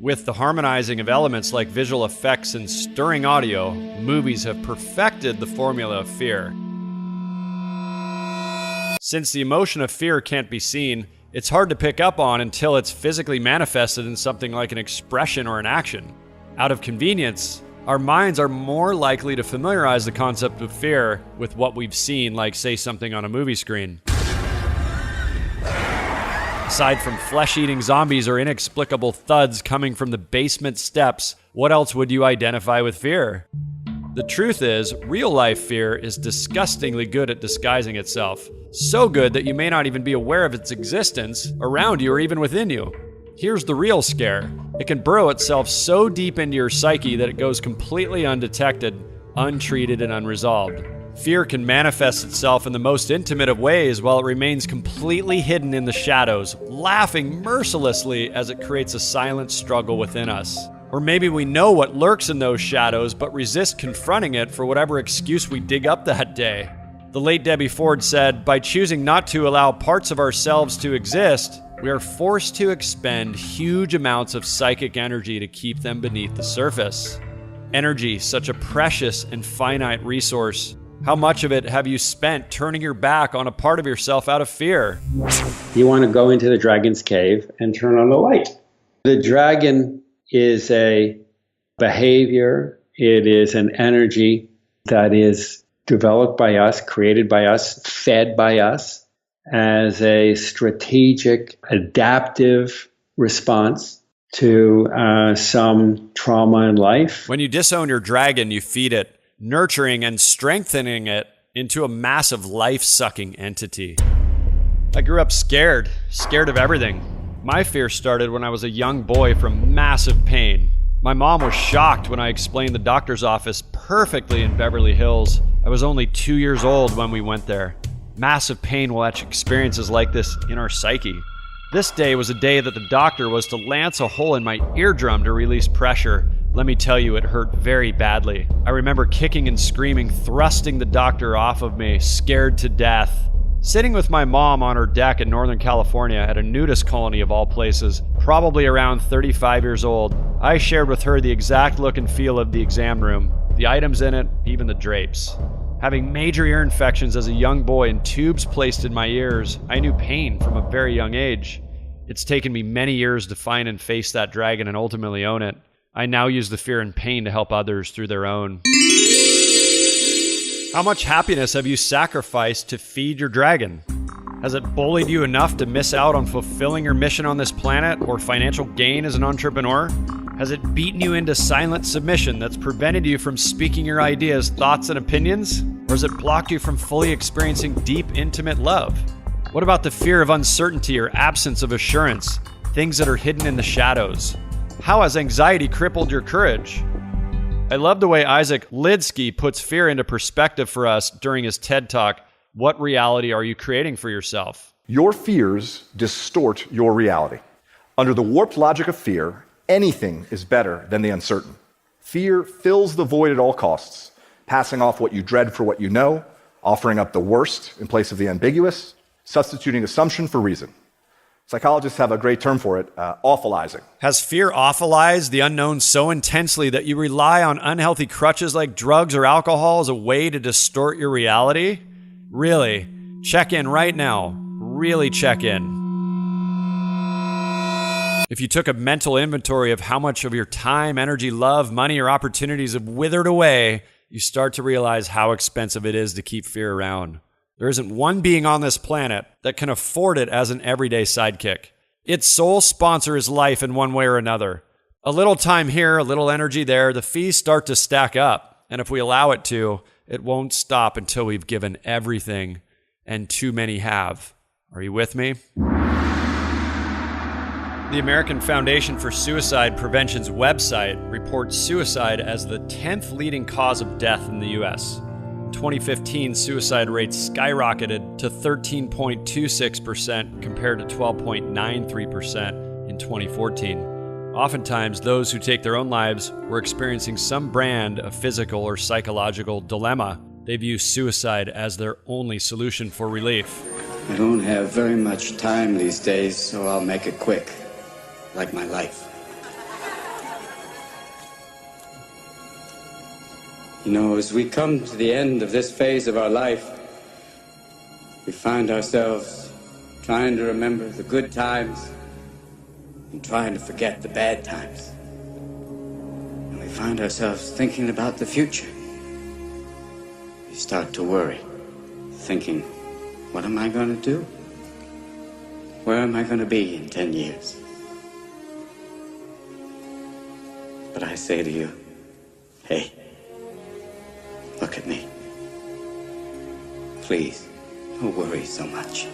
With the harmonizing of elements like visual effects and stirring audio, movies have perfected the formula of fear. Since the emotion of fear can't be seen, it's hard to pick up on until it's physically manifested in something like an expression or an action. Out of convenience, our minds are more likely to familiarize the concept of fear with what we've seen, like, say, something on a movie screen. Aside from flesh-eating zombies or inexplicable thuds coming from the basement steps, what else would you identify with fear? The truth is, real-life fear is disgustingly good at disguising itself. So good that you may not even be aware of its existence around you or even within you. Here's the real scare. It can burrow itself so deep into your psyche that it goes completely undetected, untreated, and unresolved. Fear can manifest itself in the most intimate of ways while it remains completely hidden in the shadows, laughing mercilessly as it creates a silent struggle within us. Or maybe we know what lurks in those shadows but resist confronting it for whatever excuse we dig up that day. The late Debbie Ford said, "By choosing not to allow parts of ourselves to exist, we are forced to expend huge amounts of psychic energy to keep them beneath the surface." Energy, such a precious and finite resource. How much of it have you spent turning your back on a part of yourself out of fear? You want to go into the dragon's cave and turn on the light. The dragon is a behavior, it is an energy that is developed by us, created by us, fed by us as a strategic, adaptive response to some trauma in life. When you disown your dragon, you feed it, nurturing and strengthening it into a massive life-sucking entity. I grew up scared of everything. My fear started when I was a young boy from massive pain. My mom was shocked when I explained the doctor's office perfectly in Beverly Hills. I was only 2 years old when we went there. Massive pain will etch experiences like this in our psyche. This day was a day that the doctor was to lance a hole in my eardrum to release pressure. Let me tell you, it hurt very badly. I remember kicking and screaming, thrusting the doctor off of me, scared to death. Sitting with my mom on her deck in Northern California at a nudist colony of all places, probably around 35 years old, I shared with her the exact look and feel of the exam room, the items in it, even the drapes. Having major ear infections as a young boy and tubes placed in my ears, I knew pain from a very young age. It's taken me many years to find and face that dragon and ultimately own it. I now use the fear and pain to help others through their own. How much happiness have you sacrificed to feed your dragon? Has it bullied you enough to miss out on fulfilling your mission on this planet or financial gain as an entrepreneur? Has it beaten you into silent submission that's prevented you from speaking your ideas, thoughts, and opinions? Or has it blocked you from fully experiencing deep, intimate love? What about the fear of uncertainty or absence of assurance, things that are hidden in the shadows? How has anxiety crippled your courage? I love the way Isaac Lidsky puts fear into perspective for us during his TED Talk. What reality are you creating for yourself? Your fears distort your reality. Under the warped logic of fear, anything is better than the uncertain. Fear fills the void at all costs, passing off what you dread for what you know, offering up the worst in place of the ambiguous, substituting assumption for reason. Psychologists have a great term for it, awfulizing. Has fear awfulized the unknown so intensely that you rely on unhealthy crutches like drugs or alcohol as a way to distort your reality? Really? Check in right now. Really check in. If you took a mental inventory of how much of your time, energy, love, money, or opportunities have withered away, you start to realize how expensive it is to keep fear around. There isn't one being on this planet that can afford it as an everyday sidekick. Its sole sponsor is life in one way or another. A little time here, a little energy there, the fees start to stack up. And if we allow it to, it won't stop until we've given everything, and too many have. Are you with me? The American Foundation for Suicide Prevention's website reports suicide as the 10th leading cause of death in the U.S. In 2015, suicide rates skyrocketed to 13.26% compared to 12.93% in 2014. Oftentimes, those who take their own lives were experiencing some brand of physical or psychological dilemma. They view suicide as their only solution for relief. I don't have very much time these days, so I'll make it quick, like my life. You know, as we come to the end of this phase of our life, we find ourselves trying to remember the good times and trying to forget the bad times. And we find ourselves thinking about the future. We start to worry, thinking, what am I going to do? Where am I going to be in 10 years? But I say to you, hey, look at me. Please, don't worry so much.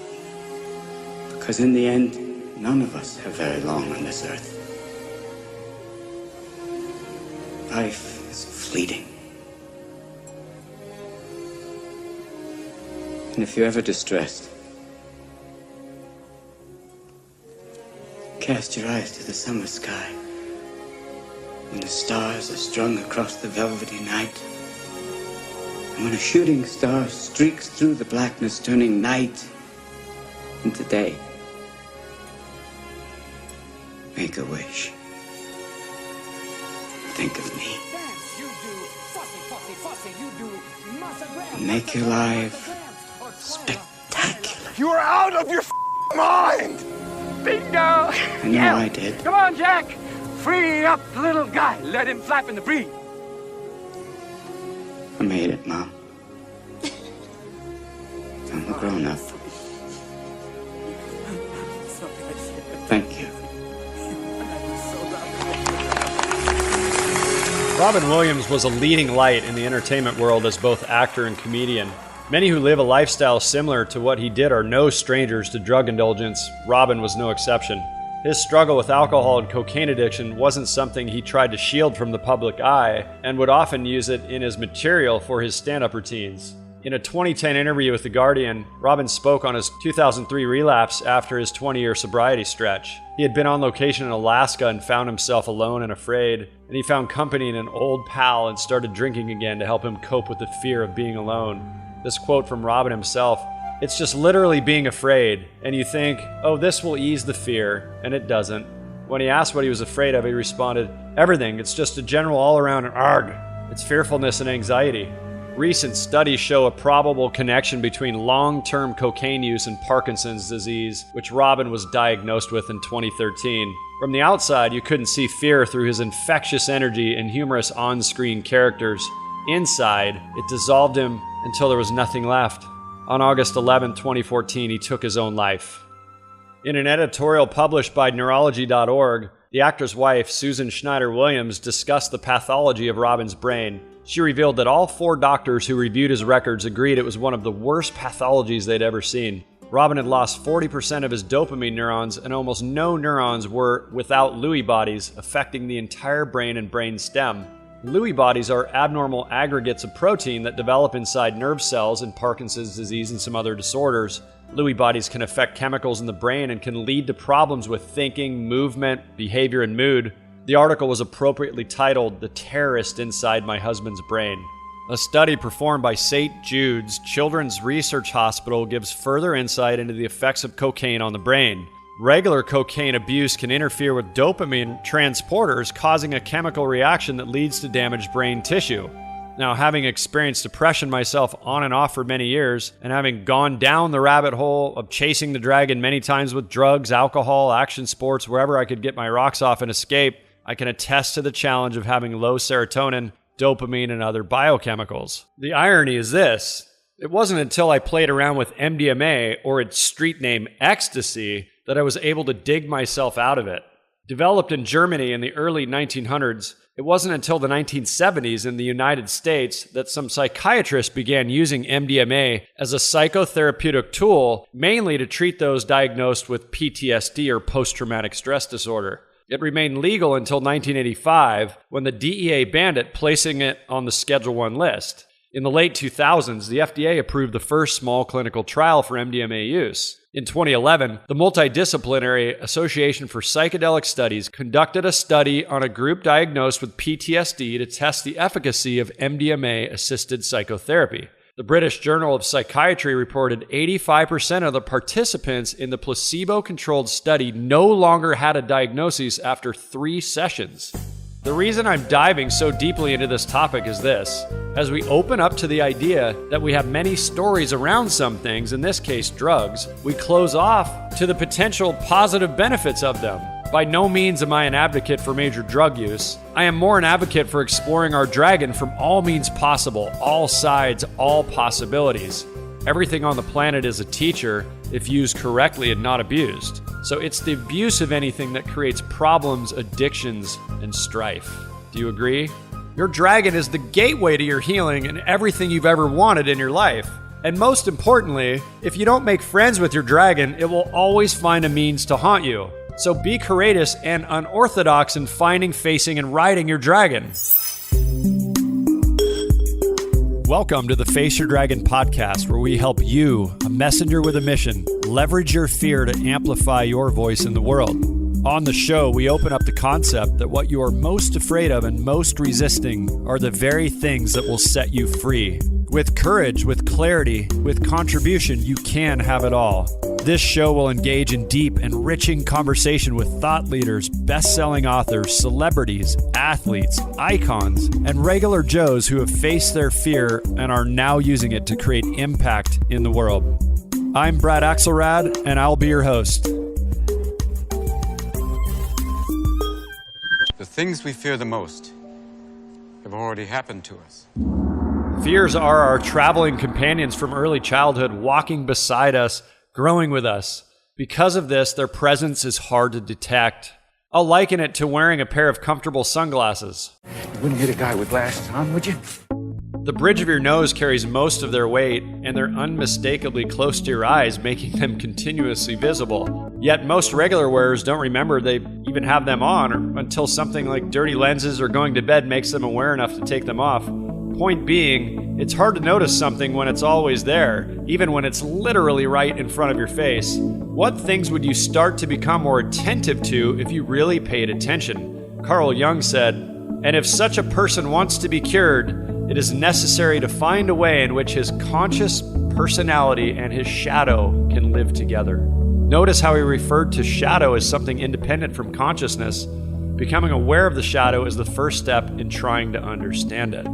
Because in the end, none of us have very long on this earth. Life is fleeting. And if you're ever distressed, cast your eyes to the summer sky when the stars are strung across the velvety night. And when a shooting star streaks through the blackness, turning night into day. Make a wish. Think of me. And make your life spectacular. You are out of your mind! Bingo! I know I did. Come on, Jack! Free up the little guy. Let him flap in the breeze. I made it, Mom. I'm a grown-up. Thank you. Robin Williams was a leading light in the entertainment world as both actor and comedian. Many who live a lifestyle similar to what he did are no strangers to drug indulgence. Robin was no exception. His struggle with alcohol and cocaine addiction wasn't something he tried to shield from the public eye, and would often use it in his material for his stand-up routines. In a 2010 interview with The Guardian, Robin spoke on his 2003 relapse after his 20-year sobriety stretch. He had been on location in Alaska and found himself alone and afraid, and he found company in an old pal and started drinking again to help him cope with the fear of being alone. This quote from Robin himself: "It's just literally being afraid, and you think, oh, this will ease the fear, and it doesn't." When he asked what he was afraid of, he responded, "Everything, it's just a general all-around arg. It's fearfulness and anxiety." Recent studies show a probable connection between long-term cocaine use and Parkinson's disease, which Robin was diagnosed with in 2013. From the outside, you couldn't see fear through his infectious energy and humorous on-screen characters. Inside, it dissolved him until there was nothing left. On August 11, 2014, he took his own life. In an editorial published by Neurology.org, the actor's wife, Susan Schneider-Williams, discussed the pathology of Robin's brain. She revealed that all 4 doctors who reviewed his records agreed it was one of the worst pathologies they'd ever seen. Robin had lost 40% of his dopamine neurons, and almost no neurons were without Lewy bodies, affecting the entire brain and brain stem. Lewy bodies are abnormal aggregates of protein that develop inside nerve cells in Parkinson's disease and some other disorders. Lewy bodies can affect chemicals in the brain and can lead to problems with thinking, movement, behavior, and mood. The article was appropriately titled, "The Terrorist Inside My Husband's Brain." A study performed by St. Jude's Children's Research Hospital gives further insight into the effects of cocaine on the brain. Regular cocaine abuse can interfere with dopamine transporters, causing a chemical reaction that leads to damaged brain tissue. Now, having experienced depression myself on and off for many years, and having gone down the rabbit hole of chasing the dragon many times with drugs, alcohol, action sports, wherever I could get my rocks off and escape, I can attest to the challenge of having low serotonin, dopamine, and other biochemicals. The irony is this: it wasn't until I played around with MDMA, or its street name ecstasy, that I was able to dig myself out of it. Developed in Germany in the early 1900s, it wasn't until the 1970s in the United States that some psychiatrists began using MDMA as a psychotherapeutic tool, mainly to treat those diagnosed with PTSD or post-traumatic stress disorder. It remained legal until 1985, when the DEA banned it, placing it on the Schedule I list. In the late 2000s, the FDA approved the first small clinical trial for MDMA use. In 2011, the Multidisciplinary Association for Psychedelic Studies conducted a study on a group diagnosed with PTSD to test the efficacy of MDMA-assisted psychotherapy. The British Journal of Psychiatry reported 85% of the participants in the placebo-controlled study no longer had a diagnosis after 3 sessions. The reason I'm diving so deeply into this topic is this. As we open up to the idea that we have many stories around some things, in this case drugs, we close off to the potential positive benefits of them. By no means am I an advocate for major drug use. I am more an advocate for exploring our dragon from all means possible, all sides, all possibilities. Everything on the planet is a teacher if used correctly and not abused. So it's the abuse of anything that creates problems, addictions, and strife. Do you agree? Your dragon is the gateway to your healing and everything you've ever wanted in your life. And most importantly, if you don't make friends with your dragon, it will always find a means to haunt you. So be courageous and unorthodox in finding, facing, and riding your dragon. Welcome to the Face Your Dragon podcast, where we help you, a messenger with a mission, leverage your fear to amplify your voice in the world. On the show, we open up the concept that what you are most afraid of and most resisting are the very things that will set you free. With courage, with clarity, with contribution, you can have it all. This show will engage in deep, enriching conversation with thought leaders, best-selling authors, celebrities, athletes, icons, and regular Joes who have faced their fear and are now using it to create impact in the world. I'm Brad Axelrad, and I'll be your host. The things we fear the most have already happened to us. Fears are our traveling companions from early childhood, walking beside us, growing with us. Because of this, their presence is hard to detect. I'll liken it to wearing a pair of comfortable sunglasses. You wouldn't hit a guy with glasses on, would you? The bridge of your nose carries most of their weight, and they're unmistakably close to your eyes, making them continuously visible. Yet most regular wearers don't remember they even have them on until something like dirty lenses or going to bed makes them aware enough to take them off. Point being, it's hard to notice something when it's always there, even when it's literally right in front of your face. What things would you start to become more attentive to if you really paid attention? Carl Jung said, "And if such a person wants to be cured, it is necessary to find a way in which his conscious personality and his shadow can live together." Notice how he referred to shadow as something independent from consciousness. Becoming aware of the shadow is the first step in trying to understand it.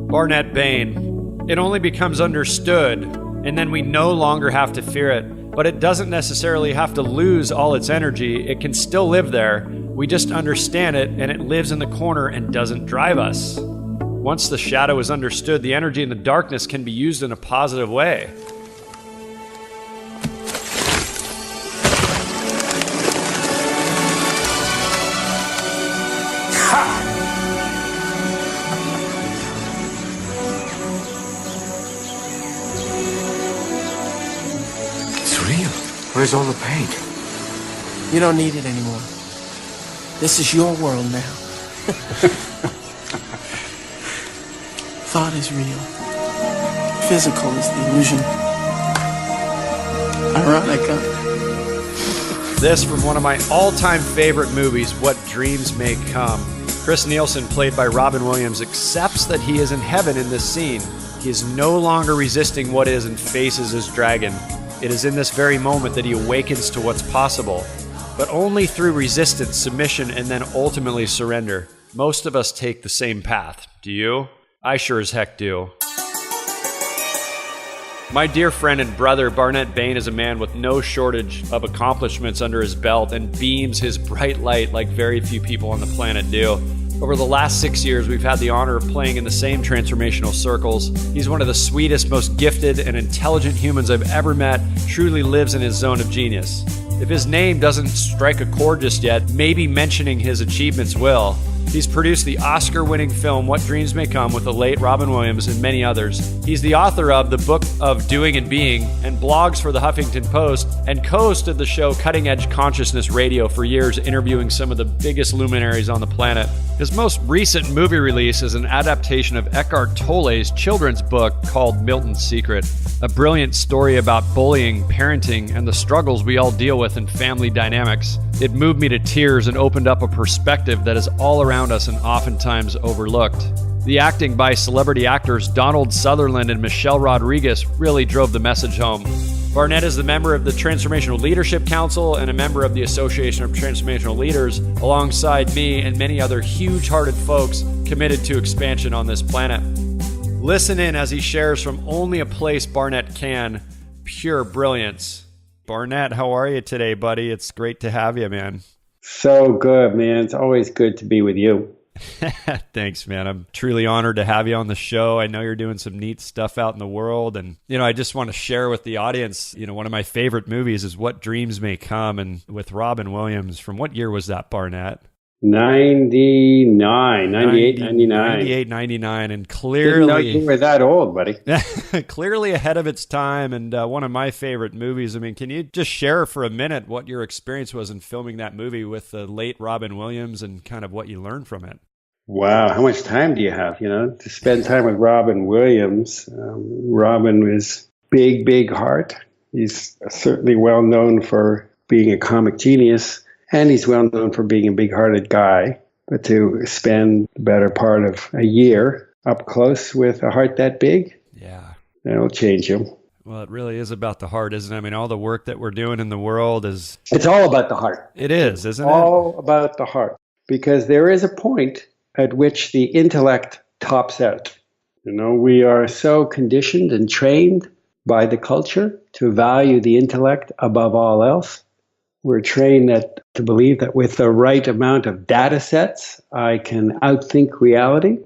Barnet Bain, it only becomes understood, and then we no longer have to fear it. But it doesn't necessarily have to lose all its energy. It can still live there. We just understand it, and it lives in the corner and doesn't drive us. Once the shadow is understood, the energy in the darkness can be used in a positive way. Where's all the paint? You don't need it anymore. This is your world now. Thought is real. Physical is the illusion. Ironic, huh? This from one of my all-time favorite movies, What Dreams May Come. Chris Nielsen, played by Robin Williams, accepts that he is in heaven in this scene. He is no longer resisting what is and faces his dragon. It is in this very moment that he awakens to what's possible, but only through resistance, submission, and then ultimately surrender. Most of us take the same path. Do you? I sure as heck do. My dear friend and brother, Barnet Bain, is a man with no shortage of accomplishments under his belt and beams his bright light like very few people on the planet do. Over the last 6 years, we've had the honor of playing in the same transformational circles. He's one of the sweetest, most gifted, and intelligent humans I've ever met, truly lives in his zone of genius. If his name doesn't strike a chord just yet, maybe mentioning his achievements will. He's produced the Oscar-winning film What Dreams May Come with the late Robin Williams and many others. He's the author of the Book of Doing and Being and blogs for the Huffington Post and co-hosted the show Cutting Edge Consciousness Radio for years, interviewing some of the biggest luminaries on the planet. His most recent movie release is an adaptation of Eckhart Tolle's children's book called Milton's Secret, a brilliant story about bullying, parenting, and the struggles we all deal with in family dynamics. It moved me to tears and opened up a perspective that is all around us and oftentimes overlooked. The acting by celebrity actors Donald Sutherland and Michelle Rodriguez really drove the message home. Barnet is a member of the Transformational Leadership Council and a member of the Association of Transformational Leaders, alongside me and many other huge-hearted folks committed to expansion on this planet. Listen in as he shares from only a place Barnet can, pure brilliance. Barnet, how are you today, buddy? It's great to have you, man. So good, man. It's always good to be with you. Thanks, man. I'm truly honored to have you on the show. I know you're doing some neat stuff out in the world. And, I just want to share with the audience, one of my favorite movies is What Dreams May Come. And with Robin Williams, from what year was that, Barnet? 99, 98, 99. 98, 99. And clearly... Didn't know you were that old, buddy. Clearly ahead of its time, and one of my favorite movies. I mean, can you just share for a minute what your experience was in filming that movie with the late Robin Williams and kind of what you learned from it? Wow, how much time do you have, to spend time with Robin Williams? Robin is big heart. He's certainly well known for being a comic genius, and he's well known for being a big-hearted guy. But to spend the better part of a year up close with a heart that big, that'll change you. Well, it really is about the heart, isn't it? I mean, all the work that we're doing in the world is... It's all about the heart. It is, isn't it? All about the heart. Because there is a point at which the intellect tops out. We are so conditioned and trained by the culture to value the intellect above all else. We're trained to believe that with the right amount of data sets, I can outthink reality.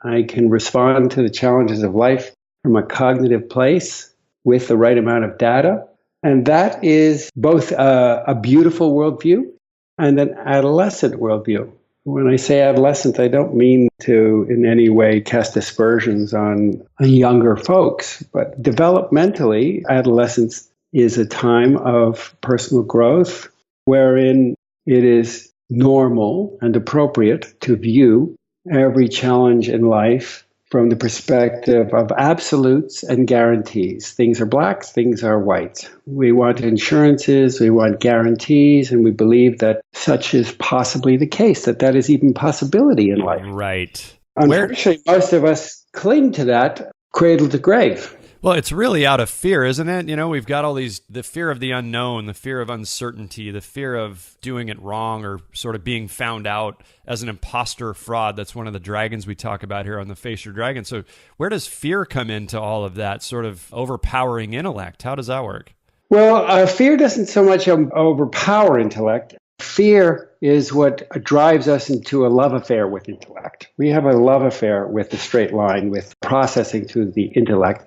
I can respond to the challenges of life from a cognitive place with the right amount of data. And that is both a beautiful worldview and an adolescent worldview. When I say adolescent, I don't mean to in any way cast aspersions on younger folks, but developmentally, adolescence is a time of personal growth wherein it is normal and appropriate to view every challenge in life from the perspective of absolutes and guarantees. Things are black, things are white. We want insurances, we want guarantees, and we believe that such is possibly the case, that is even possibility in life. Right. Unfortunately, most of us cling to that cradle to grave. Well, it's really out of fear, isn't it? We've got all the fear of the unknown, the fear of uncertainty, the fear of doing it wrong or sort of being found out as an imposter fraud. That's one of the dragons we talk about here on the Face Your Dragon. So where does fear come into all of that sort of overpowering intellect? How does that work? Well, fear doesn't so much overpower intellect. Fear is what drives us into a love affair with intellect. We have a love affair with the straight line, with processing through the intellect,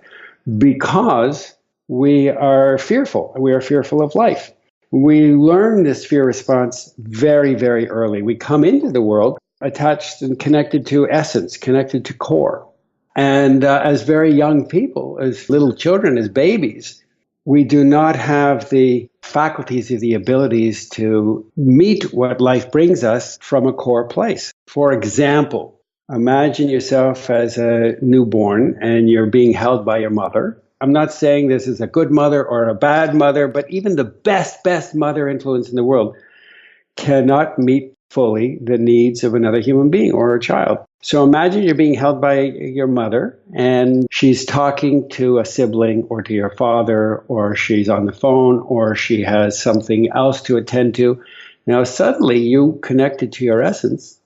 because we are fearful. We are fearful of life. We learn this fear response very, very early. We come into the world attached and connected to essence, connected to core. And as very young people, as little children, as babies, we do not have the faculties or the abilities to meet what life brings us from a core place. For example, imagine yourself as a newborn and you're being held by your mother. I'm not saying this is a good mother or a bad mother, but even the best mother influence in the world cannot meet fully the needs of another human being or a child. So imagine you're being held by your mother and she's talking to a sibling or to your father, or she's on the phone, or she has something else to attend to. Now suddenly you connected to your essence.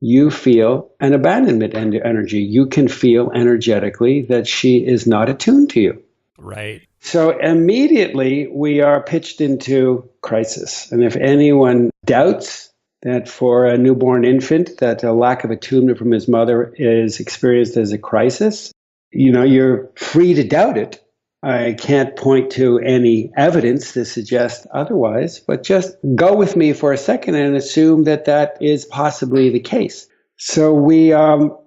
You feel an abandonment energy. You can feel energetically that she is not attuned to you. Right. So immediately we are pitched into crisis. And if anyone doubts that for a newborn infant that a lack of attunement from his mother is experienced as a crisis, you're free to doubt it. I can't point to any evidence to suggest otherwise, but just go with me for a second and assume that that is possibly the case. So we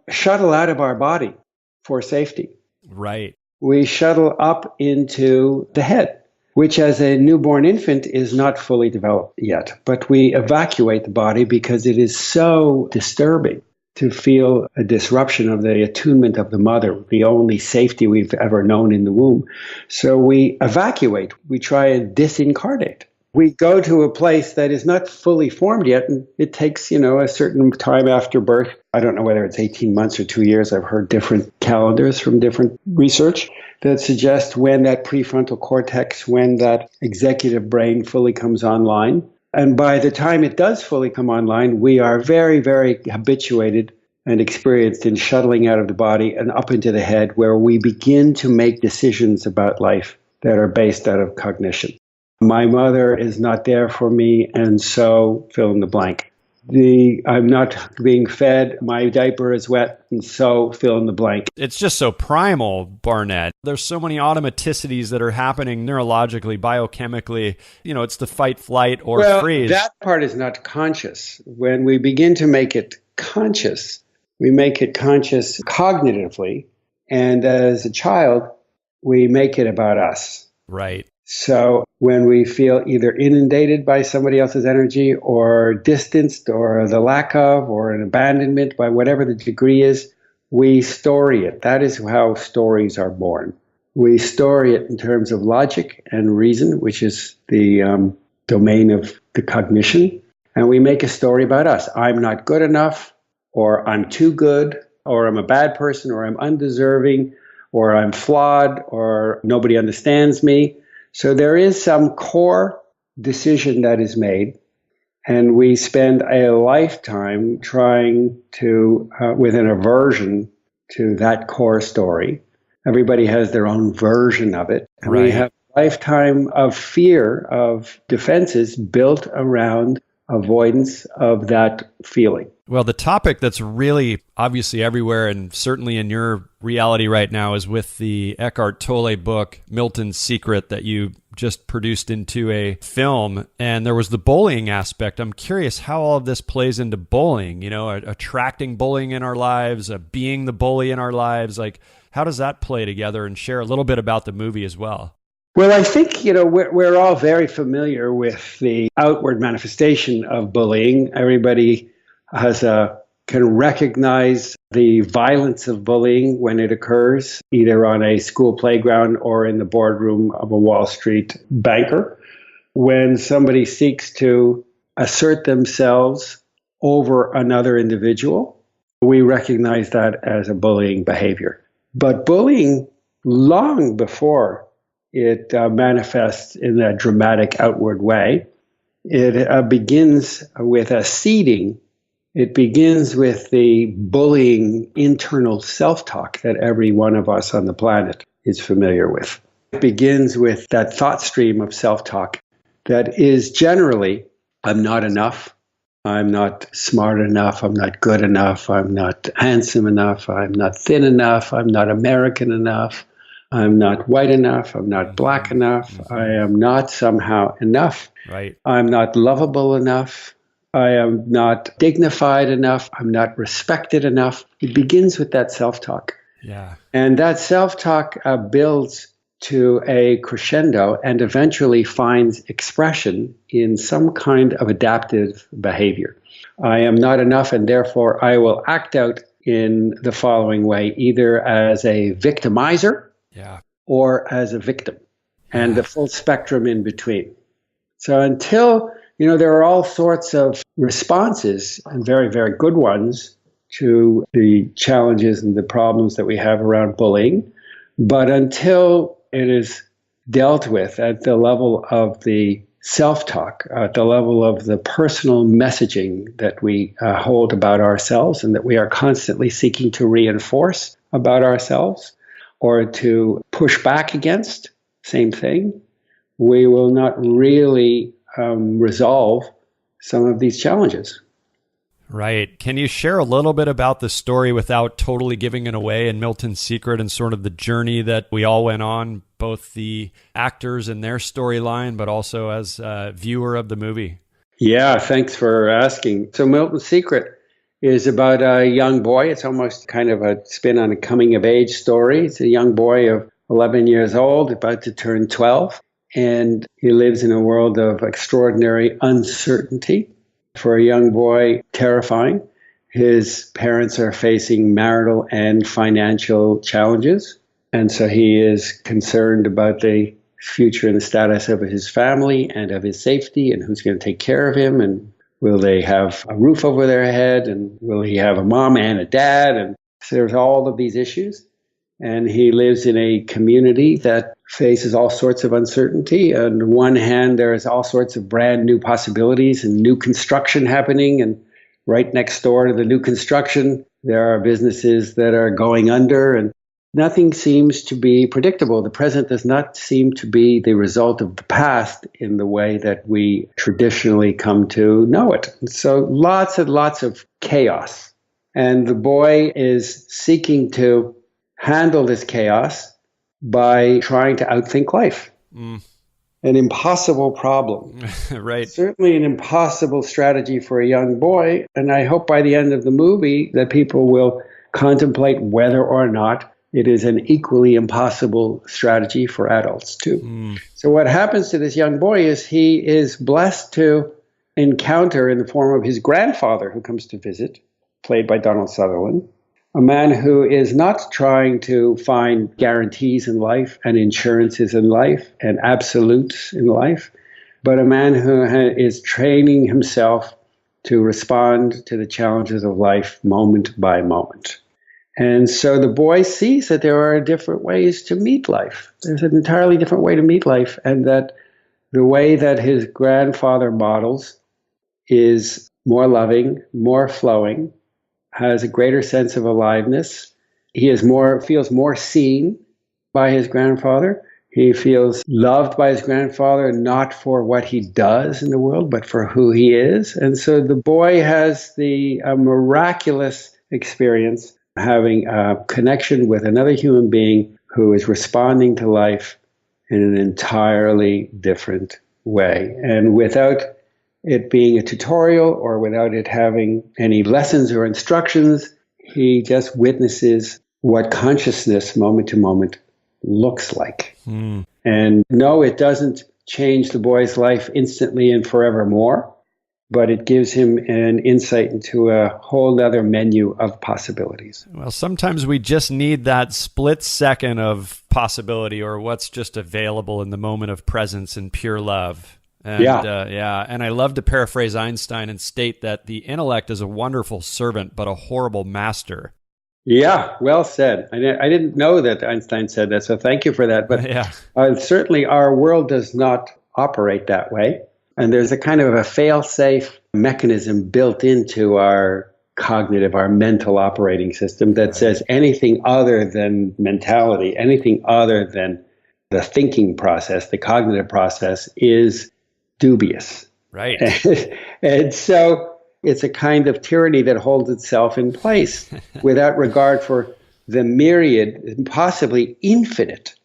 shuttle out of our body for safety. Right. We shuttle up into the head, which as a newborn infant is not fully developed yet. But we evacuate the body because it is so disturbing to feel a disruption of the attunement of the mother, the only safety we've ever known in the womb. So we evacuate. We try and disincarnate. We go to a place that is not fully formed yet, and it takes, a certain time after birth. I don't know whether it's 18 months or 2 years. I've heard different calendars from different research that suggest when that prefrontal cortex, when that executive brain fully comes online. And by the time it does fully come online, we are very, very habituated and experienced in shuttling out of the body and up into the head, where we begin to make decisions about life that are based out of cognition. My mother is not there for me, and so fill in the blank. I'm not being fed, my diaper is wet, and so fill in the blank. It's just so primal, Barnet. There's so many automaticities that are happening neurologically, biochemically. It's the fight, flight, or freeze. That part is not conscious. When we begin to make it conscious, we make it conscious cognitively, and as a child, we make it about us. Right. So when we feel either inundated by somebody else's energy or distanced or the lack of or an abandonment by whatever the degree is, we story it. That is how stories are born. We story it in terms of logic and reason, which is the domain of the cognition. And we make a story about us. I'm not good enough, or I'm too good, or I'm a bad person, or I'm undeserving, or I'm flawed, or nobody understands me. So there is some core decision that is made, and we spend a lifetime trying to, with an aversion to that core story. Everybody has their own version of it. And right. We have a lifetime of fear, of defenses built around avoidance of that feeling. Well, the topic that's really obviously everywhere and certainly in your reality right now is with the Eckhart Tolle book, Milton's Secret, that you just produced into a film. And there was the bullying aspect. I'm curious how all of this plays into bullying, attracting bullying in our lives, being the bully in our lives. Like, how does that play together? And share a little bit about the movie as well. Well, I think, we're all very familiar with the outward manifestation of bullying. Everybody can recognize the violence of bullying when it occurs, either on a school playground or in the boardroom of a Wall Street banker. When somebody seeks to assert themselves over another individual, we recognize that as a bullying behavior. But bullying, long before it manifests in that dramatic outward way, it begins with a seeding. It begins with the bullying internal self-talk that every one of us on the planet is familiar with. It begins with that thought stream of self-talk that is generally, I'm not enough, I'm not smart enough, I'm not good enough, I'm not handsome enough, I'm not thin enough, I'm not American enough, I'm not white enough, I'm not black enough, I am not somehow enough, right. I'm not lovable enough, I am not dignified enough, I'm not respected enough. It begins with that self-talk. Yeah. And that self-talk builds to a crescendo and eventually finds expression in some kind of adaptive behavior. I am not enough, and therefore I will act out in the following way, either as a victimizer, or as a victim, and the full spectrum in between. So until, there are all sorts of responses, and very, very good ones, to the challenges and the problems that we have around bullying. But until it is dealt with at the level of the self-talk, at the level of the personal messaging that we hold about ourselves and that we are constantly seeking to reinforce about ourselves, or to push back against, same thing, we will not really resolve some of these challenges. Right. Can you share a little bit about the story without totally giving it away in Milton's Secret and sort of the journey that we all went on, both the actors and their storyline, but also as a viewer of the movie? Yeah, thanks for asking. So Milton's Secret is about a young boy. It's almost kind of a spin on a coming-of-age story. It's a young boy of 11 years old, about to turn 12, and he lives in a world of extraordinary uncertainty. For a young boy, terrifying. His parents are facing marital and financial challenges, and so he is concerned about the future and the status of his family and of his safety and who's going to take care of him, and will they have a roof over their head, and will he have a mom and a dad? And so there's all of these issues. And he lives in a community that faces all sorts of uncertainty. On one hand, there is all sorts of brand new possibilities and new construction happening. And right next door to the new construction, there are businesses that are going under, and nothing seems to be predictable. The present does not seem to be the result of the past in the way that we traditionally come to know it. So lots and lots of chaos. And the boy is seeking to handle this chaos by trying to outthink life. An impossible problem. Right. Certainly an impossible strategy for a young boy. And I hope by the end of the movie that people will contemplate whether or not it is an equally impossible strategy for adults too. So what happens to this young boy is he is blessed to encounter in the form of his grandfather who comes to visit, played by Donald Sutherland, a man who is not trying to find guarantees in life and insurances in life and absolutes in life, but a man who is training himself to respond to the challenges of life moment by moment. And so the boy sees that there are different ways to meet life. There's an entirely different way to meet life, and that the way that his grandfather models is more loving, more flowing, has a greater sense of aliveness. He feels more seen by his grandfather. He feels loved by his grandfather, not for what he does in the world, but for who he is. And so the boy has the miraculous experience having a connection with another human being who is responding to life in an entirely different way. And without it being a tutorial or without it having any lessons or instructions, he just witnesses what consciousness moment to moment looks like. And no, it doesn't change the boy's life instantly and forevermore, but it gives him an insight into a whole other menu of possibilities. Well, sometimes we just need that split second of possibility or what's just available in the moment of presence and pure love. And, and I love to paraphrase Einstein and state that the intellect is a wonderful servant, but a horrible master. Yeah, well said. I didn't know that Einstein said that, so thank you for that. But certainly our world does not operate that way. And there's a kind of a fail-safe mechanism built into our cognitive, our mental operating system that says anything other than mentality, anything other than the thinking process, the cognitive process is dubious. Right. And so it's a kind of tyranny that holds itself in place without regard for the myriad, possibly infinite.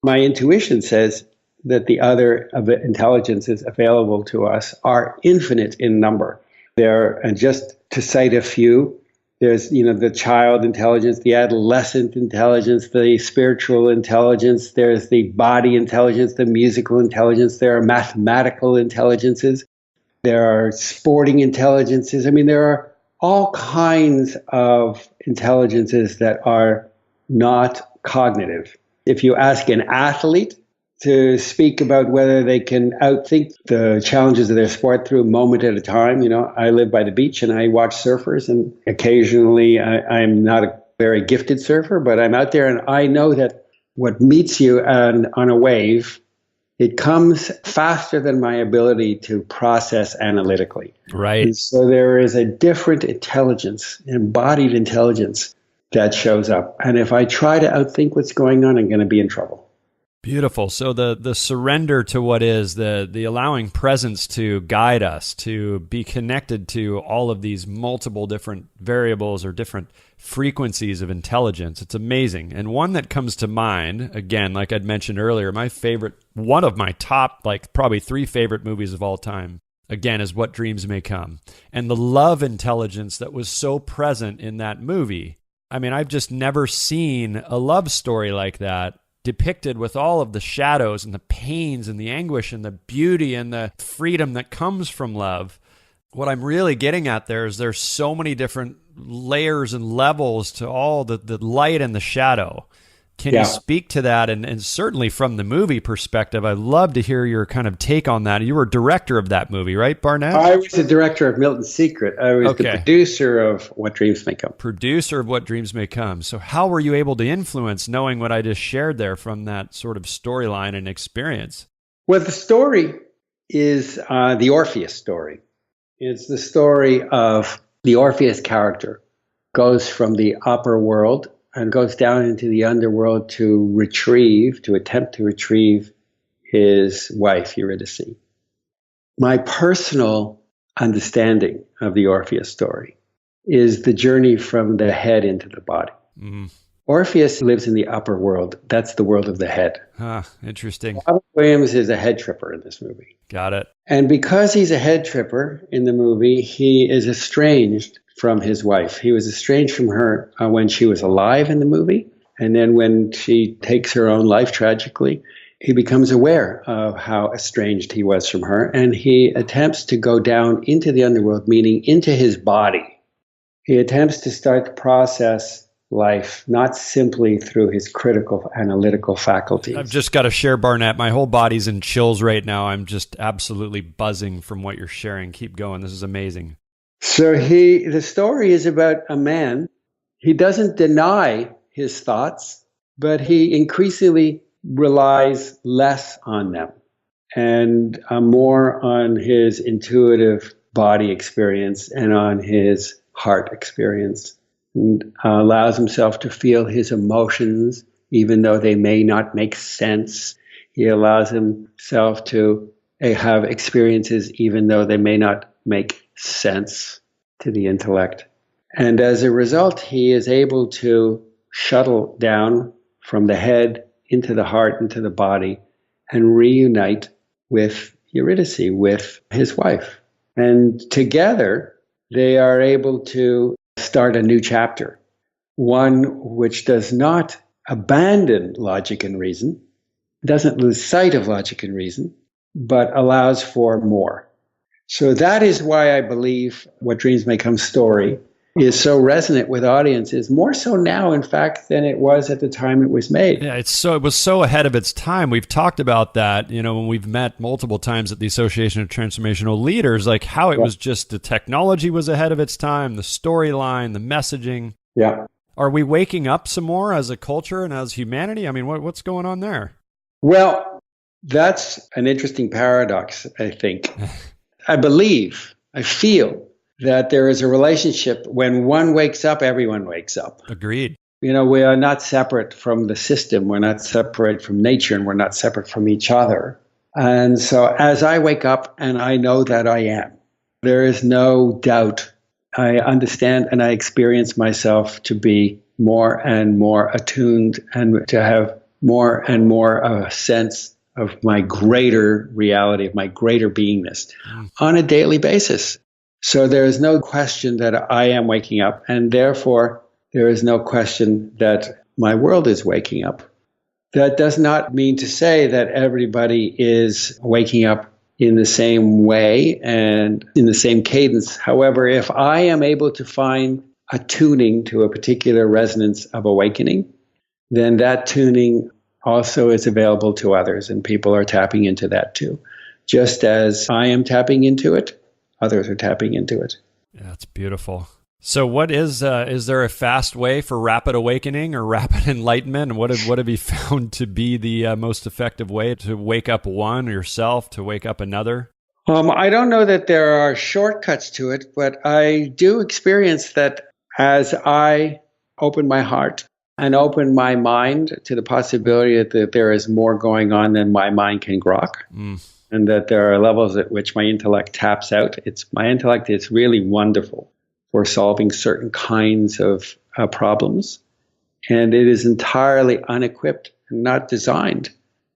My intuition says that the other intelligences available to us are infinite in number. There, and just to cite a few, there's the child intelligence, the adolescent intelligence, the spiritual intelligence, there's the body intelligence, the musical intelligence, there are mathematical intelligences, there are sporting intelligences. I mean, there are all kinds of intelligences that are not cognitive. If you ask an athlete to speak about whether they can outthink the challenges of their sport through a moment at a time. I live by the beach and I watch surfers, and occasionally I'm not a very gifted surfer, but I'm out there and I know that what meets you on a wave, it comes faster than my ability to process analytically. Right. And so there is a different intelligence, embodied intelligence that shows up. And if I try to outthink what's going on, I'm going to be in trouble. Beautiful. So the surrender to what is, the allowing presence to guide us, to be connected to all of these multiple different variables or different frequencies of intelligence. It's amazing. And one that comes to mind, again, like I'd mentioned earlier, one of my top, probably 3 favorite movies of all time, again, is What Dreams May Come. And the love intelligence that was so present in that movie. I mean, I've just never seen a love story like that depicted with all of the shadows and the pains and the anguish and the beauty and the freedom that comes from love. What I'm really getting at there is there's so many different layers and levels to all the light and the shadow. Can you speak to that? And certainly from the movie perspective, I'd love to hear your kind of take on that. You were director of that movie, right, Barnet? I was the director of Milton's Secret. I was the producer of What Dreams May Come. Producer of What Dreams May Come. So how were you able to influence, knowing what I just shared there from that sort of storyline and experience? Well, the story is the Orpheus story. It's the story of the Orpheus character goes from the upper world and goes down into the underworld to attempt to retrieve his wife, Eurydice. My personal understanding of the Orpheus story is the journey from the head into the body. Mm. Orpheus lives in the upper world. That's the world of the head. Interesting. Robin Williams is a head tripper in this movie. Got it. And because he's a head tripper in the movie, he is estranged from his wife. He was estranged from her when she was alive in the movie. And then when she takes her own life tragically, he becomes aware of how estranged he was from her. And he attempts to go down into the underworld, meaning into his body. He attempts to start to process life, not simply through his critical analytical faculties. I've just got to share, Barnet, my whole body's in chills right now. I'm just absolutely buzzing from what you're sharing. Keep going. This is amazing. So the story is about a man. He doesn't deny his thoughts, but he increasingly relies less on them and more on his intuitive body experience and on his heart experience, and allows himself to feel his emotions, even though they may not make sense. He allows himself to have experiences, even though they may not make sense to the intellect. And as a result, he is able to shuttle down from the head into the heart, into the body, and reunite with Eurydice, with his wife. And together, they are able to start a new chapter, one which does not abandon logic and reason, doesn't lose sight of logic and reason, but allows for more. So that is why I believe What Dreams May Come story is so resonant with audiences, more so now, in fact, than it was at the time it was made. Yeah, it was so ahead of its time. We've talked about that, when we've met multiple times at the Association of Transformational Leaders, like how it was just the technology was ahead of its time, the storyline, the messaging. Yeah. Are we waking up some more as a culture and as humanity? I mean, what's going on there? Well, that's an interesting paradox, I think. I feel that there is a relationship when one wakes up, everyone wakes up. Agreed. We are not separate from the system. We're not separate from nature, and we're not separate from each other. And so as I wake up, and I know that I am, there is no doubt. I understand and I experience myself to be more and more attuned and to have more and more of a sense of my greater reality, of my greater beingness on a daily basis. So there is no question that I am waking up, and therefore there is no question that my world is waking up. That does not mean to say that everybody is waking up in the same way and in the same cadence. However, if I am able to find a tuning to a particular resonance of awakening, then that tuning also is available to others, and people are tapping into that too. Just as I am tapping into it, others are tapping into it. Yeah, that's beautiful. So what is there a fast way for rapid awakening or rapid enlightenment? And what have you found to be the most effective way to wake up one yourself, to wake up another? I don't know that there are shortcuts to it, but I do experience that as I open my heart and open my mind to the possibility that there is more going on than my mind can grok. And that there are levels at which my intellect taps out. My intellect is really wonderful for solving certain kinds of problems. And it is entirely unequipped and not designed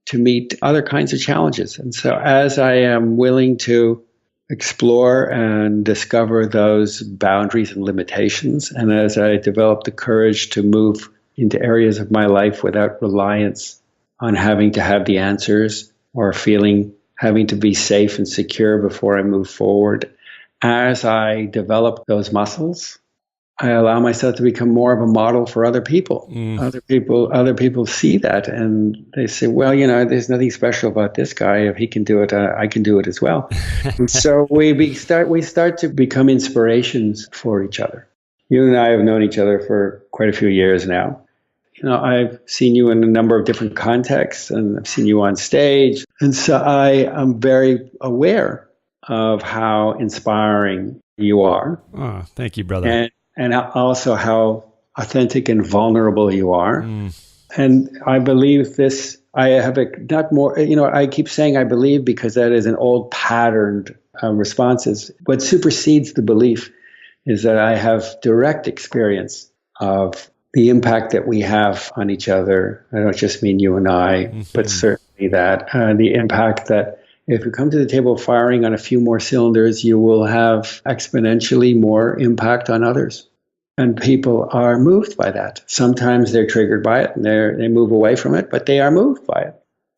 to meet other kinds of challenges. And so as I am willing to explore and discover those boundaries and limitations, and as I develop the courage to move into areas of my life without reliance on having to have the answers or having to be safe and secure before I move forward. As I develop those muscles, I allow myself to become more of a model for other people. Other people see that and they say, well, there's nothing special about this guy. If he can do it, I can do it as well. And so we start to become inspirations for each other. You and I have known each other for quite a few years now. I've seen you in a number of different contexts, and I've seen you on stage. And so I am very aware of how inspiring you are. Oh, thank you, brother. And also how authentic and vulnerable you are. And I believe this, I have not more, I keep saying I believe because that is an old patterned responses. What supersedes the belief is that I have direct experience of the impact that we have on each other. I don't just mean you and I, but certainly that, the impact that if you come to the table firing on a few more cylinders, you will have exponentially more impact on others. And people are moved by that. Sometimes they're triggered by it and they move away from it, but they are moved by it.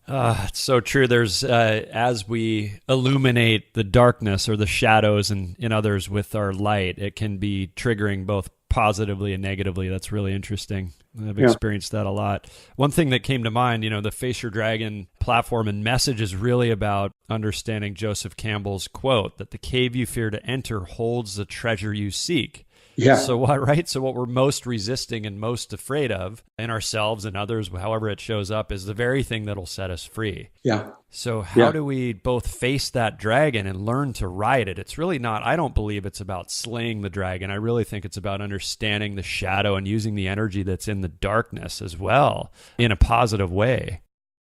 It's so true. There's, as we illuminate the darkness or the shadows in others with our light, it can be triggering both positively and negatively. That's really interesting. I've experienced that a lot. One thing that came to mind, the Face Your Dragon platform and message is really about understanding Joseph Campbell's quote that the cave you fear to enter holds the treasure you seek. Yeah. So what we're most resisting and most afraid of in ourselves and others, however it shows up, is the very thing that'll set us free. Yeah. So how do we both face that dragon and learn to ride it? It's really not, I don't believe it's about slaying the dragon. I really think it's about understanding the shadow and using the energy that's in the darkness as well in a positive way.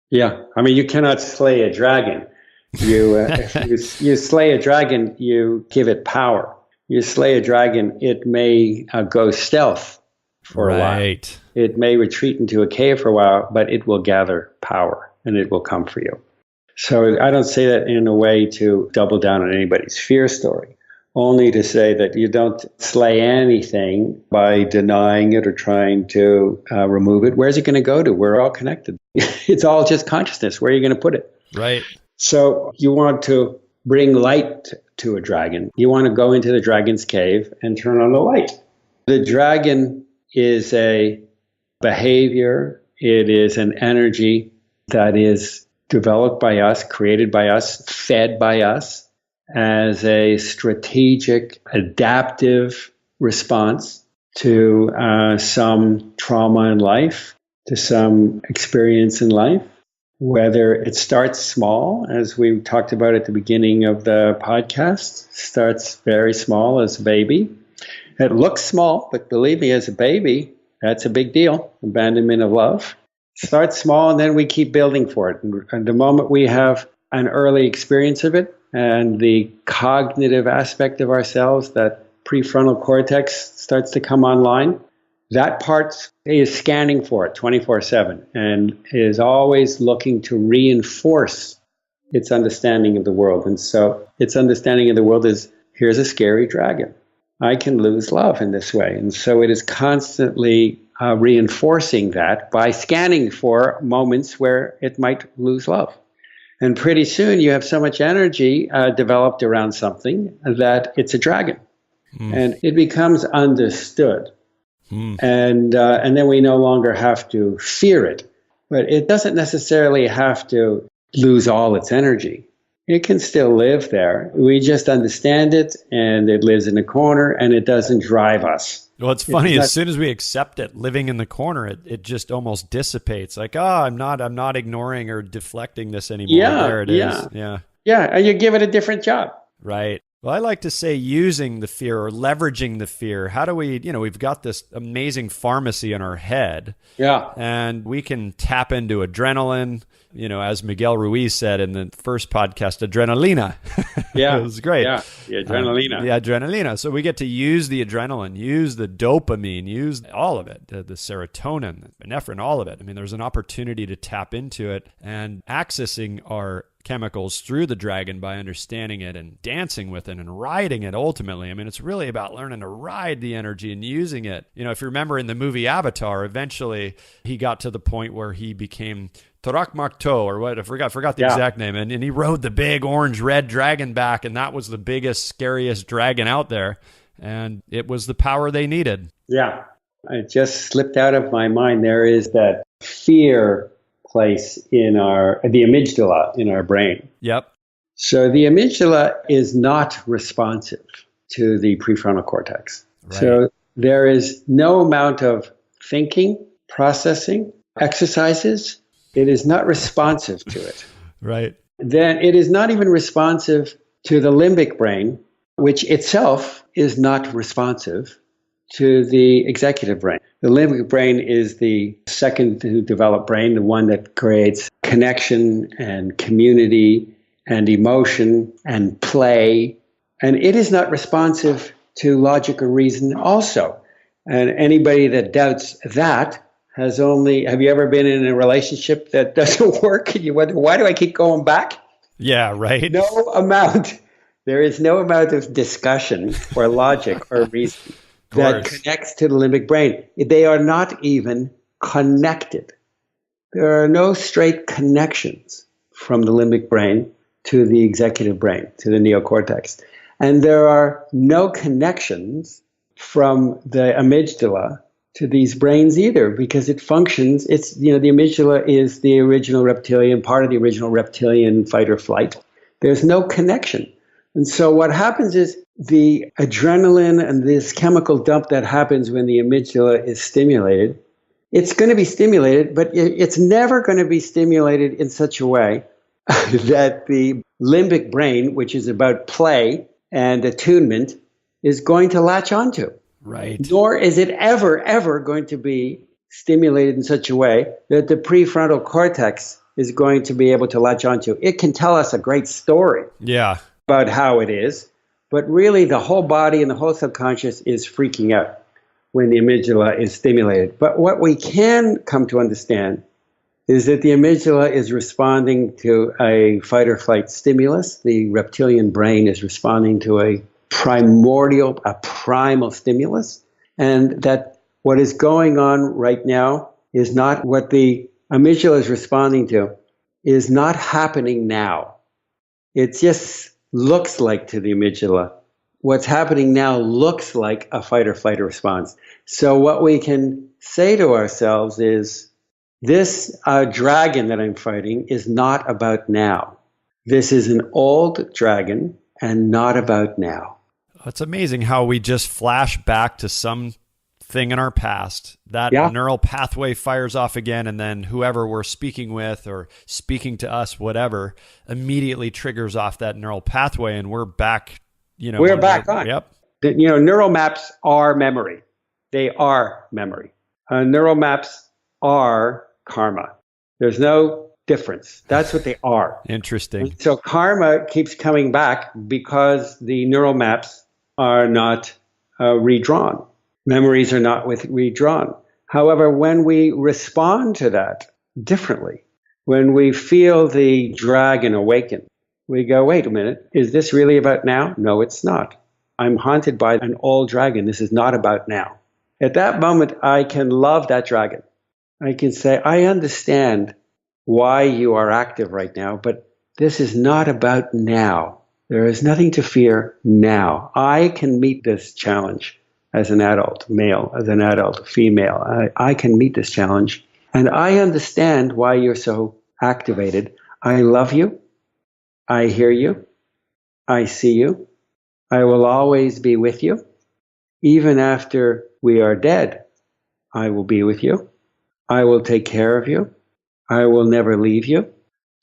Yeah. I mean, you cannot slay a dragon. If you slay a dragon, you give it power. You slay a dragon, it may go stealth for a while. It may retreat into a cave for a while, but it will gather power and it will come for you. So I don't say that in a way to double down on anybody's fear story, only to say that you don't slay anything by denying it or trying to remove it. Where's it going to go to? We're all connected. It's all just consciousness. Where are you going to put it? Right. So you want to bring light to a dragon. You want to go into the dragon's cave and turn on the light. The dragon is a behavior. It is an energy that is developed by us, created by us, fed by us as a strategic, adaptive response to some trauma in life, to some experience in life. Whether it starts small, as we talked about at the beginning of the podcast, starts very small as a baby. It looks small, but believe me, as a baby, that's a big deal. Abandonment of love. Starts small, and then we keep building for it. And the moment we have an early experience of it, and the cognitive aspect of ourselves, that prefrontal cortex starts to come online, that part is scanning for it 24/7 and is always looking to reinforce its understanding of the world. And so its understanding of the world is, here's a scary dragon. I can lose love in this way. And so it is constantly reinforcing that by scanning for moments where it might lose love. And pretty soon you have so much energy developed around something that it's a dragon. And it becomes understood. And then we no longer have to fear it. But it doesn't necessarily have to lose all its energy. It can still live there. We just understand it, and it lives in a corner, and it doesn't drive us. Well, it's funny. As soon as we accept it, living in the corner, it just almost dissipates. Like, I'm not ignoring or deflecting this anymore. There it is. Yeah. And you give it a different job. Right. Well, I like to say using the fear or leveraging the fear. How do we, we've got this amazing pharmacy in our head. Yeah. And we can tap into adrenaline, as Miguel Ruiz said in the first podcast, adrenalina. Yeah. It was great. Yeah. The adrenalina. The adrenalina. So we get to use the adrenaline, use the dopamine, use all of it, the serotonin, the epinephrine, all of it. I mean, there's an opportunity to tap into it and accessing our chemicals through the dragon by understanding it and dancing with it and riding it ultimately. I mean, it's really about learning to ride the energy and using it. If you remember in the movie Avatar, eventually he got to the point where he became Tarak Makto or what, I forgot the exact name. And he rode the big orange-red dragon back, and that was the biggest, scariest dragon out there. and it was the power they needed. Yeah. It just slipped out of my mind. There is that fear place in the amygdala in our brain. Yep. So the amygdala is not responsive to the prefrontal cortex. Right. So there is no amount of thinking, processing, exercises. It is not responsive to it. Right. Then it is not even responsive to the limbic brain, which itself is not responsive to the executive brain. The limbic brain is the second to develop brain, the one that creates connection and community and emotion and play. And it is not responsive to logic or reason also. And anybody that doubts that have you ever been in a relationship that doesn't work and you wonder, why do I keep going back? Yeah, right. There is no amount of discussion or logic or reason that connects to the limbic brain. They are not even connected. There are no straight connections from the limbic brain to the executive brain, to the neocortex. And there are no connections from the amygdala to these brains either, because it functions. The amygdala is the original reptilian, part of the original reptilian fight or flight. There's no connection. And so what happens is the adrenaline and this chemical dump that happens when the amygdala is stimulated, it's going to be stimulated, but it's never going to be stimulated in such a way that the limbic brain, which is about play and attunement, is going to latch onto. Right. Nor is it ever going to be stimulated in such a way that the prefrontal cortex is going to be able to latch onto. It can tell us a great story about how it is, but really the whole body and the whole subconscious is freaking out when the amygdala is stimulated. But what we can come to understand is that the amygdala is responding to a fight or flight stimulus. The reptilian brain is responding to a primal stimulus, and that what is going on right now is not what the amygdala is responding to, is not happening now. It just looks like to the amygdala. What's happening now looks like a fight or flight response. So what we can say to ourselves is, this dragon that I'm fighting is not about now. This is an old dragon and not about now. It's amazing how we just flash back to some thing in our past. That neural pathway fires off again, and then whoever we're speaking with or speaking to us, whatever, immediately triggers off that neural pathway, and we're back. We're back on. Yep. Neural maps are memory. They are memory. Neural maps are karma. There's no difference. That's what they are. Interesting. And so karma keeps coming back because the neural maps are not redrawn. Memories are not redrawn. However, when we respond to that differently, when we feel the dragon awaken, we go, wait a minute, is this really about now? No, it's not. I'm haunted by an old dragon. This is not about now. At that moment, I can love that dragon. I can say, I understand why you are active right now, but this is not about now. There is nothing to fear now. I can meet this challenge as an adult male, as an adult female. I can meet this challenge. And I understand why you're so activated. I love you. I hear you. I see you. I will always be with you. Even after we are dead, I will be with you. I will take care of you. I will never leave you.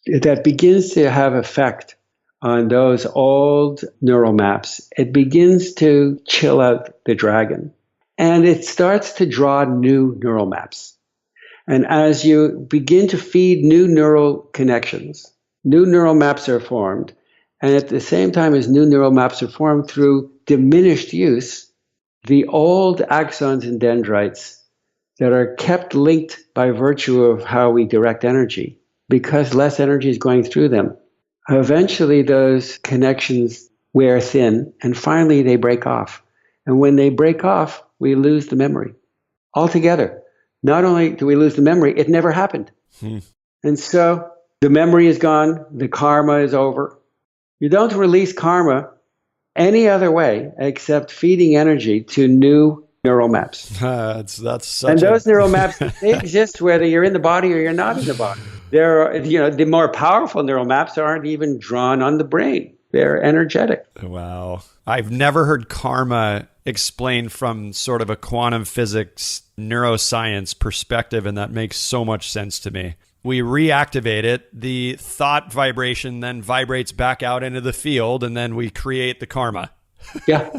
That begins to have effect on those old neural maps. It begins to chill out the dragon. And it starts to draw new neural maps. And as you begin to feed new neural connections, new neural maps are formed. And at the same time as new neural maps are formed through diminished use, the old axons and dendrites that are kept linked by virtue of how we direct energy, because less energy is going through them, eventually those connections wear thin, and finally they break off. And when they break off, we lose the memory altogether. Not only do we lose the memory, it never happened. And so the memory is gone, the karma is over. You don't release karma any other way except feeding energy to new neural maps. That's such and those neural maps, they exist whether you're in the body or you're not in the body. The more powerful neural maps aren't even drawn on the brain. They're energetic. Wow. I've never heard karma explained from sort of a quantum physics neuroscience perspective, and that makes so much sense to me. We reactivate it, the thought vibration then vibrates back out into the field, and then we create the karma. Yeah.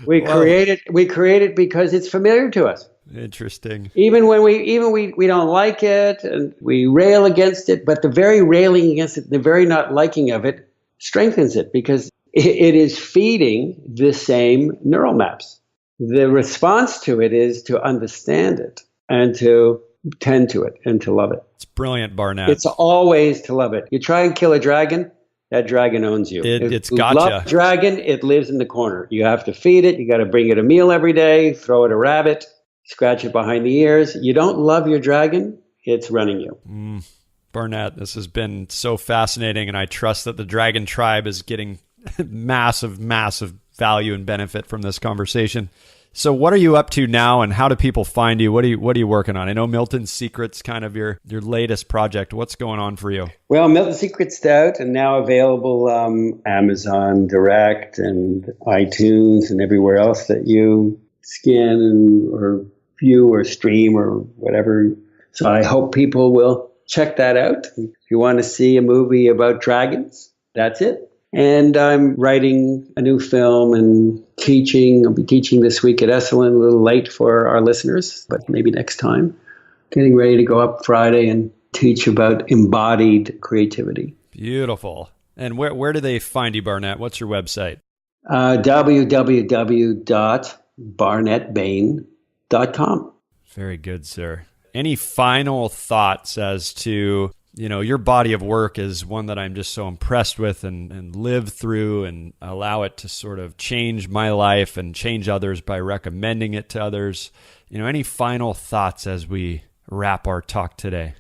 We create it because it's familiar to us. Interesting. Even when we don't like it and we rail against it, but the very railing against it, the very not liking of it strengthens it because it is feeding the same neural maps. The response to it is to understand it and to tend to it and to love it. It's brilliant, Barnet. It's always to love it. You try and kill a dragon, that dragon owns you. It's If you gotcha. love a dragon, it lives in the corner. You have to feed it. You got to bring it a meal every day, throw it a rabbit, scratch it behind the ears. You don't love your dragon, it's running you. Barnet, this has been so fascinating, and I trust that the dragon tribe is getting massive value and benefit from this conversation. So what are you up to now, and how do people find you? What are you working on? I know Milton's Secret's kind of your latest project. What's going on for you? Well, Milton's Secret's out and now available Amazon Direct and iTunes and everywhere else that you scan or view or stream or whatever. So I hope people will check that out. If you want to see a movie about dragons, that's it. And I'm writing a new film and teaching. I'll be teaching this week at Esalen, a little late for our listeners, but maybe next time. Getting ready to go up Friday and teach about embodied creativity. Beautiful. And where do they find you, Barnet? What's your website? www.barnetbain.com. Very good, sir. Any final thoughts as to, your body of work is one that I'm just so impressed with and live through and allow it to sort of change my life and change others by recommending it to others. Any final thoughts as we wrap our talk today?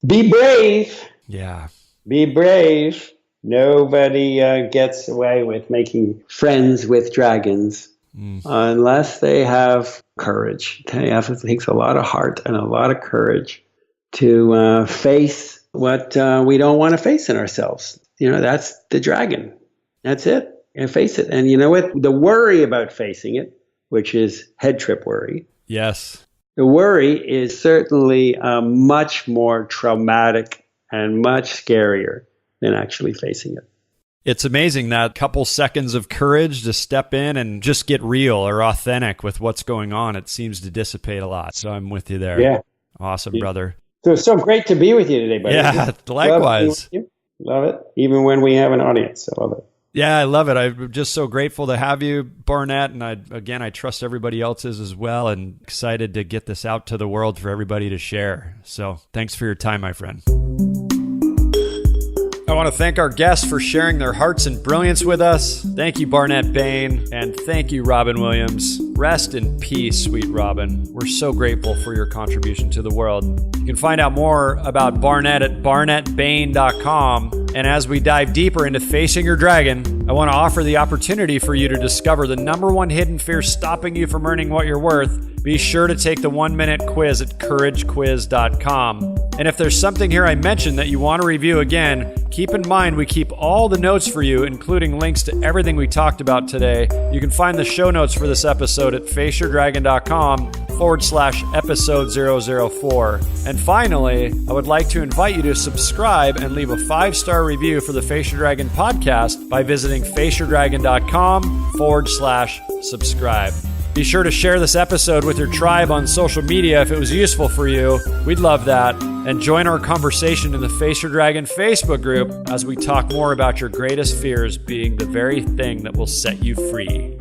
Be brave. Yeah. Be brave. Nobody gets away with making friends with dragons unless they have courage. It takes a lot of heart and a lot of courage to face what we don't want to face in ourselves. That's the dragon. That's it. And face it. And you know what? The worry about facing it, which is head trip worry. Yes. The worry is certainly much more traumatic and much scarier than actually facing it. It's amazing that couple seconds of courage to step in and just get real or authentic with what's going on. It seems to dissipate a lot. So I'm with you there. Yeah. Awesome, brother. So it's so great to be with you today, buddy. Yeah, likewise. Love it. Even when we have an audience. I love it. Yeah, I love it. I'm just so grateful to have you, Barnet. And I trust everybody else's as well, and excited to get this out to the world for everybody to share. So thanks for your time, my friend. I want to thank our guests for sharing their hearts and brilliance with us. Thank you, Barnet Bain, and thank you, Robin Williams. Rest in peace, sweet Robin. We're so grateful for your contribution to the world. You can find out more about Barnet at barnetbain.com. And as we dive deeper into facing your dragon, I want to offer the opportunity for you to discover the #1 hidden fear stopping you from earning what you're worth. Be sure to take the 1-minute quiz at couragequiz.com. And if there's something here I mentioned that you want to review again, keep in mind we keep all the notes for you, including links to everything we talked about today. You can find the show notes for this episode at faceyourdragon.com/episode 004. And finally, I would like to invite you to subscribe and leave a 5-star review for the Face Your Dragon podcast by visiting faceyourdragon.com/subscribe. Be sure to share this episode with your tribe on social media if it was useful for you. We'd love that. And join our conversation in the Face Your Dragon Facebook group as we talk more about your greatest fears being the very thing that will set you free.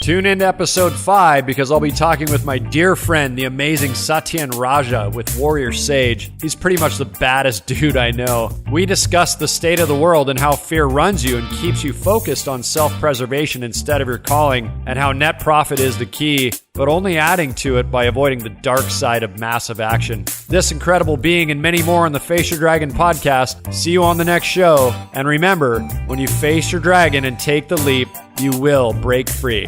Tune in to episode 5 because I'll be talking with my dear friend, the amazing Satyen Raja with Warrior Sage. He's pretty much the baddest dude I know. We discuss the state of the world and how fear runs you and keeps you focused on self-preservation instead of your calling, and how net profit is the key. but only adding to it by avoiding the dark side of massive action. This incredible being and many more on the Face Your Dragon podcast. See you on the next show. And remember, when you face your dragon and take the leap, you will break free.